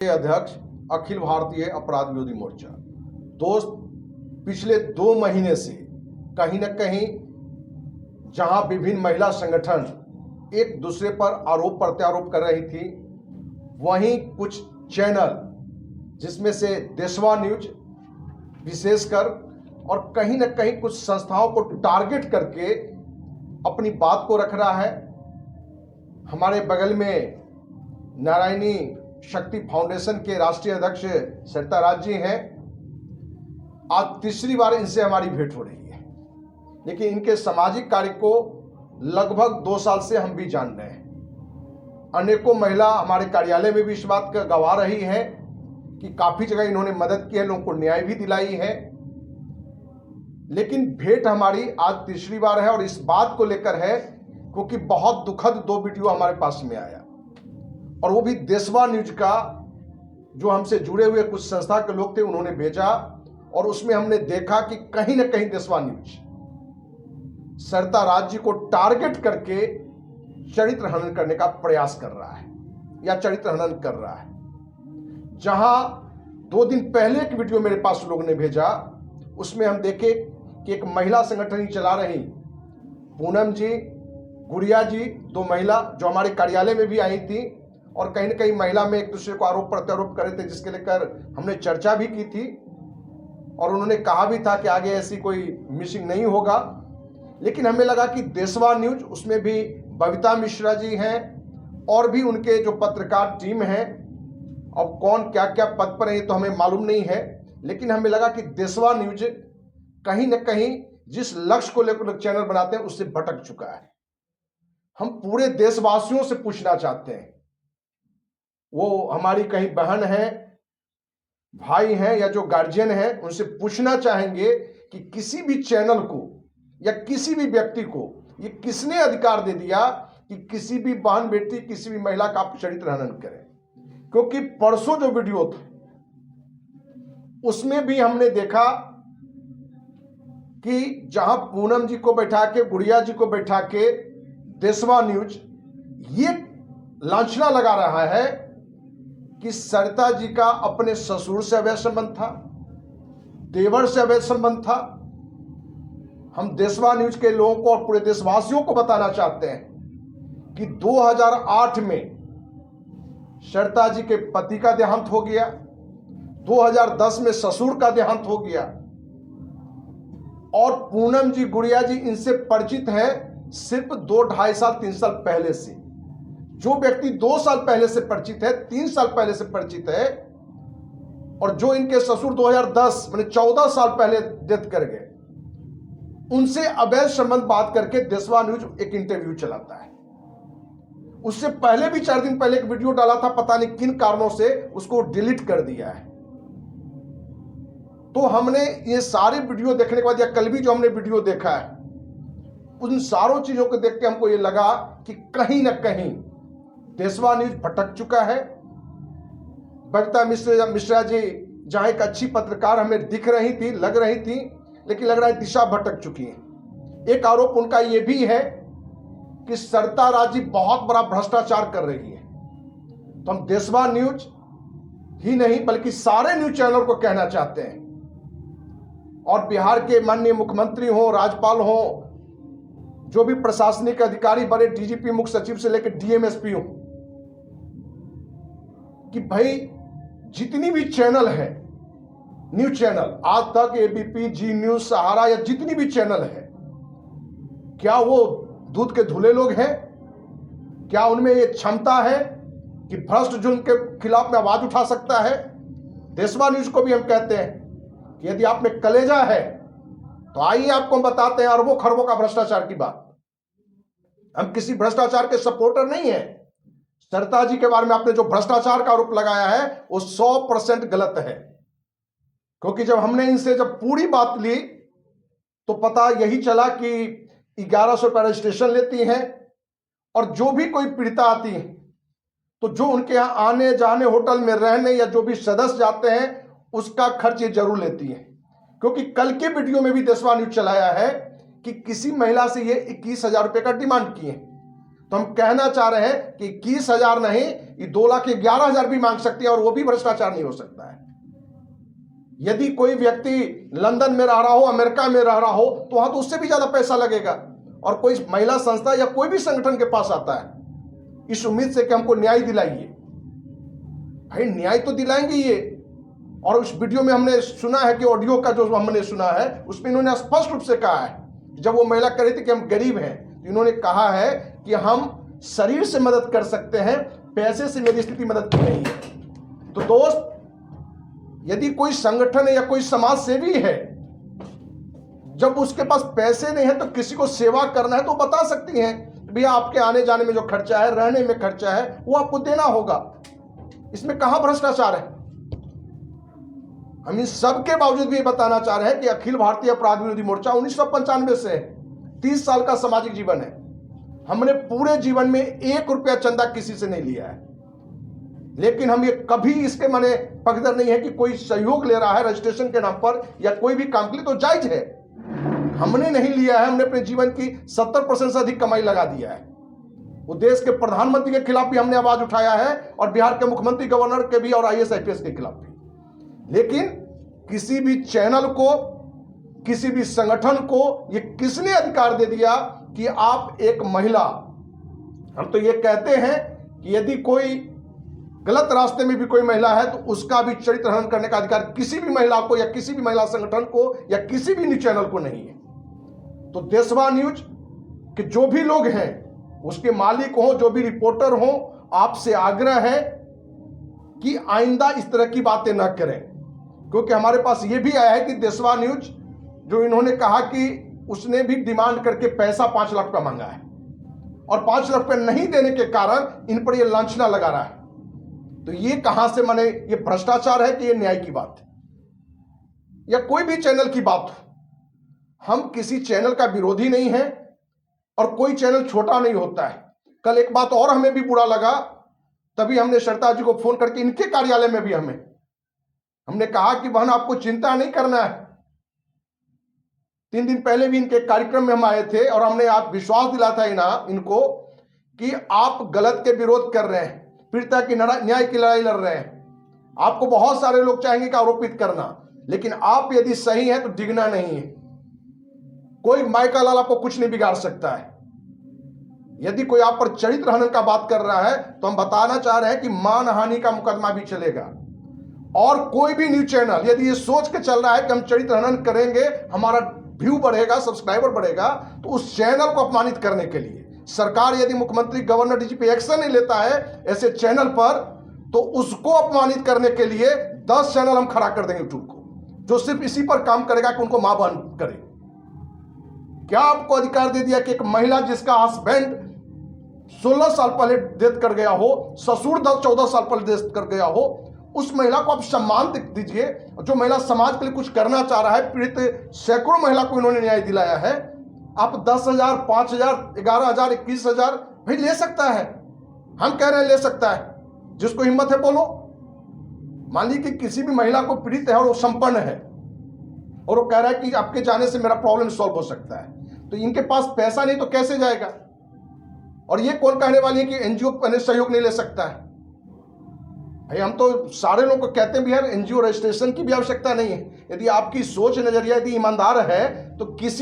अध्यक्ष अखिल भारतीय अपराध विरोधी मोर्चा। दोस्त, पिछले 2 महीने से कहीं न कहीं जहां विभिन्न महिला संगठन एक दूसरे पर आरोप प्रत्यारोप कर रही थी, वहीं कुछ चैनल जिसमें से देशवा न्यूज विशेषकर और कहीं न कहीं कुछ संस्थाओं को टारगेट करके अपनी बात को रख रहा है। हमारे बगल में नारायणी शक्ति फाउंडेशन के राष्ट्रीय अध्यक्ष सरिता राज जी हैं। आज तीसरी बार इनसे हमारी भेंट हो रही है, लेकिन इनके सामाजिक कार्य को लगभग 2 साल से हम भी जान रहे हैं। अनेकों महिला हमारे कार्यालय में भी इस बात का गवाह रही है कि काफी जगह इन्होंने मदद की है, लोगों को न्याय भी दिलाई है। लेकिन भेंट हमारी आज तीसरी बार है और इस बात को लेकर है क्योंकि बहुत दुखद 2 वीडियो हमारे पास में आया, और वो भी देशवा न्यूज का, जो हमसे जुड़े हुए कुछ संस्था के लोग थे उन्होंने भेजा। और उसमें हमने देखा कि कहीं ना कहीं देशवा न्यूज सरिता राज जी को टारगेट करके चरित्र हनन करने का प्रयास कर रहा है या चरित्र हनन कर रहा है। जहां 2 दिन पहले एक वीडियो मेरे पास लोगों ने भेजा, उसमें हम देखे कि एक महिला संगठन ही चला रही पूनम जी, गुड़िया जी, 2 महिला जो हमारे कार्यालय में भी आई थी और कहीं न कहीं महिला में एक दूसरे को आरोप प्रत्यारोप कर रहे थे, जिसके लेकर हमने चर्चा भी की थी और उन्होंने कहा भी था कि आगे ऐसी कोई मिसिंग नहीं होगा। लेकिन हमें लगा कि देशवा न्यूज, उसमें भी बबीता मिश्रा जी हैं और भी उनके जो पत्रकार टीम है, अब कौन क्या क्या पद पर है तो हमें मालूम नहीं है, लेकिन हमें लगा कि देशवा न्यूज कहीं न कहीं जिस लक्ष्य को लेकर चैनल बनाते हैं उससे भटक चुका है। हम पूरे देशवासियों से पूछना चाहते हैं, वो हमारी कहीं बहन है, भाई हैं या जो गार्जियन है, उनसे पूछना चाहेंगे कि किसी भी चैनल को या किसी भी व्यक्ति को ये किसने अधिकार दे दिया कि किसी भी बहन बेटी, किसी भी महिला का चरित्र हनन करें। क्योंकि परसों जो वीडियो था उसमें भी हमने देखा कि जहां पूनम जी को बैठा के, गुड़िया जी को बैठा के देशवा न्यूज ये लांछना लगा रहा है कि सरिता जी का अपने ससुर से अवैध संबंध था, देवर से अवैध संबंध था। हम देशवा न्यूज के लोगों को और पूरे देशवासियों को बताना चाहते हैं कि 2008 में सरिता जी के पति का देहांत हो गया, 2010 में ससुर का देहांत हो गया, और पूनम जी, गुड़िया जी इनसे परिचित है सिर्फ 2-2.5 साल 3 साल पहले से। जो व्यक्ति 2 साल पहले से परिचित है, 3 साल पहले से परिचित है, और जो इनके ससुर 2010 माने 14 साल पहले डेथ कर गए, उनसे अवैध संबंध बात करके देशवा न्यूज एक इंटरव्यू चलाता है। उससे पहले भी 4 दिन पहले एक वीडियो डाला था, पता नहीं किन कारणों से उसको डिलीट कर दिया है। तो हमने ये सारे वीडियो देखने के बाद या कल भी जो हमने वीडियो देखा है, उन सारों चीजों को देख के हमको ये लगा कि कहीं ना कहीं देशवा न्यूज भटक चुका है। बबीता मिश्रा जी जहां एक अच्छी पत्रकार हमें दिख रही थी, लग रही थी, लेकिन लग रहा है दिशा भटक चुकी है। एक आरोप उनका यह भी है कि सरिता राज जी बहुत बड़ा भ्रष्टाचार कर रही है। तो हम देशवा न्यूज ही नहीं बल्कि सारे न्यूज चैनल को कहना चाहते हैं, और बिहार के माननीय मुख्यमंत्री हो, राज्यपाल हो, जो भी प्रशासनिक अधिकारी, बड़े डीजीपी, मुख्य सचिव से लेकर डीएमएसपी हो, कि भाई जितनी भी चैनल है, न्यूज चैनल, आज तक, एबीपी, जी न्यूज, सहारा या जितनी भी चैनल है, क्या वो दूध के धुले लोग हैं? क्या उनमें ये क्षमता है कि भ्रष्ट जुल्म के खिलाफ में आवाज उठा सकता है? देशवा न्यूज को भी हम कहते हैं कि यदि आप में कलेजा है तो आइए आपको हम बताते हैं अरबों खरबों का भ्रष्टाचार की बात। हम किसी भ्रष्टाचार के सपोर्टर नहीं है। सरिता जी के बारे में आपने जो भ्रष्टाचार का आरोप लगाया है वो 100% गलत है, क्योंकि जब हमने इनसे जब पूरी बात ली तो पता यही चला कि 1100 रुपये रजिस्ट्रेशन लेती हैं, और जो भी कोई पीड़िता आती है तो जो उनके यहाँ आने जाने, होटल में रहने, या जो भी सदस्य जाते हैं उसका खर्च ये जरूर लेती है। क्योंकि कल के वीडियो में भी देशवा न्यूज चलाया है कि किसी महिला से ये 21,000 रुपये का डिमांड किए। तो हम कहना चाह रहे हैं कि 21,000 नहीं, ये 2,11,000 भी मांग सकती है और वो भी भ्रष्टाचार नहीं हो सकता है। यदि कोई व्यक्ति लंदन में रह रहा हो, अमेरिका में रह रहा हो, तो वहां तो उससे भी ज्यादा पैसा लगेगा। और कोई महिला संस्था या कोई भी संगठन के पास आता है इस उम्मीद से कि हमको न्याय दिलाइए, भाई न्याय तो दिलाएंगे ये। और उस वीडियो में हमने सुना है कि ऑडियो का जो हमने सुना है उसमें इन्होंने स्पष्ट रूप से कहा है, जब वो महिला कह रही थी कि हम गरीब हैं, तो इन्होंने कहा है कि हम शरीर से मदद कर सकते हैं, पैसे से मेरी स्थिति मदद की नहीं है। तो दोस्त, यदि कोई संगठन है या कोई समाज सेवी है, जब उसके पास पैसे नहीं है तो किसी को सेवा करना है तो बता सकती हैं भैया आपके आने जाने में जो खर्चा है, रहने में खर्चा है, वो आपको देना होगा। इसमें कहां भ्रष्टाचार है? हम इन सब के बावजूद भी बताना चाह रहे हैं कि अखिल भारतीय अपराध विरोधी मोर्चा 1995 से है, 30 साल का सामाजिक जीवन है। हमने पूरे जीवन में 1 रुपया चंदा किसी से नहीं लिया है, लेकिन हम ये कभी इसके माने पकड़र नहीं है कि कोई सहयोग ले रहा है रजिस्ट्रेशन के नाम पर या कोई भी काम के लिए, तो जायज है। हमने नहीं लिया है, हमने अपने जीवन की 70% से अधिक कमाई लगा दिया है। वो देश के प्रधानमंत्री के खिलाफ भी हमने आवाज उठाया है और बिहार के मुख्यमंत्री, गवर्नर के भी और IAS IPS के खिलाफ भी। लेकिन किसी भी चैनल को, किसी भी संगठन को ये किसने अधिकार दे दिया कि आप एक महिला, हम तो ये कहते हैं कि यदि कोई गलत रास्ते में भी कोई महिला है तो उसका भी चरित्र हनन करने का अधिकार किसी भी महिला को या किसी भी महिला संगठन को या किसी भी न्यूज चैनल को नहीं है। तो देशवा न्यूज के जो भी लोग हैं, उसके मालिक हो, जो भी रिपोर्टर हो, आपसे आग्रह है कि आइंदा इस तरह की बातें न करें, क्योंकि हमारे पास ये भी आया है कि देशवा न्यूज जो इन्होंने कहा कि उसने भी डिमांड करके पैसा 5 लाख रुपया मांगा है और 5 लाख रुपया नहीं देने के कारण इन पर ये लांछना लगा रहा है। तो ये कहां से माने ये भ्रष्टाचार है कि ये न्याय की बात है या कोई भी चैनल की बात हो? हम किसी चैनल का विरोधी नहीं है और कोई चैनल छोटा नहीं होता है। कल एक बात और हमें भी बुरा लगा, तभी हमने शर्ता जी को फोन करके इनके कार्यालय में भी हमने कहा कि बहन आपको चिंता नहीं करना है। 3 दिन पहले भी इनके कार्यक्रम में हम आए थे और हमने आप विश्वास दिलाया था इनको कि आप गलत के विरोध कर रहे हैं, पीड़िता की न्याय की लड़ाई लड़ रहे हैं। आपको बहुत सारे लोग चाहेंगे कि आरोपित करना, लेकिन आप यदि सही है तो डिगना नहीं है। कोई माइका लाल आपको कुछ नहीं बिगाड़ सकता है। यदि कोई आप पर चरित्र हनन का बात कर रहा है तो हम बताना चाह रहे हैं कि मानहानि का मुकदमा भी चलेगा। और कोई भी न्यूज चैनल यदि ये सोच के चल रहा है कि हम चरित्र हनन करेंगे, हमारा व्यू बढ़ेगा, सब्सक्राइबर बढ़ेगा, तो उस चैनल को अपमानित करने के लिए सरकार यदि मुख्यमंत्री, गवर्नर, DGP एक्शन नहीं लेता है ऐसे चैनल पर, तो उसको अपमानित करने के लिए 10 चैनल हम खड़ा कर देंगे यूट्यूब को, जो सिर्फ इसी पर काम करेगा कि उनको मां बहन करे। क्या आपको अधिकार दे दिया कि एक महिला जिसका हस्बैंड 16 साल पहले डेथ कर गया हो, ससुर 14 साल पहले डेथ कर गया हो, उस महिला को आप सम्मान दीजिए। जो महिला समाज के लिए कुछ करना चाह रहा है, पीड़ित सैकड़ों महिला को इन्होंने न्याय दिलाया है, आप 10,000, 5,000, 11,000, 21,000 भाई ले सकता है। हम कह रहे हैं ले सकता है, जिसको हिम्मत है बोलो। मान लीजिए कि किसी भी महिला को पीड़ित है और वो संपन्न है और वो कह रहा है कि आपके जाने से मेरा प्रॉब्लम सॉल्व हो सकता है, तो इनके पास पैसा नहीं तो कैसे जाएगा? और ये कौन कहने वाली है कि NGO सहयोग नहीं ले सकता है? भाई हम तो सारे लोगों को कहते हैं भी यार NGO रजिस्ट्रेशन की भी आवश्यकता नहीं है। यदि आपकी सोच नजरिया यदि ईमानदार है तो किसी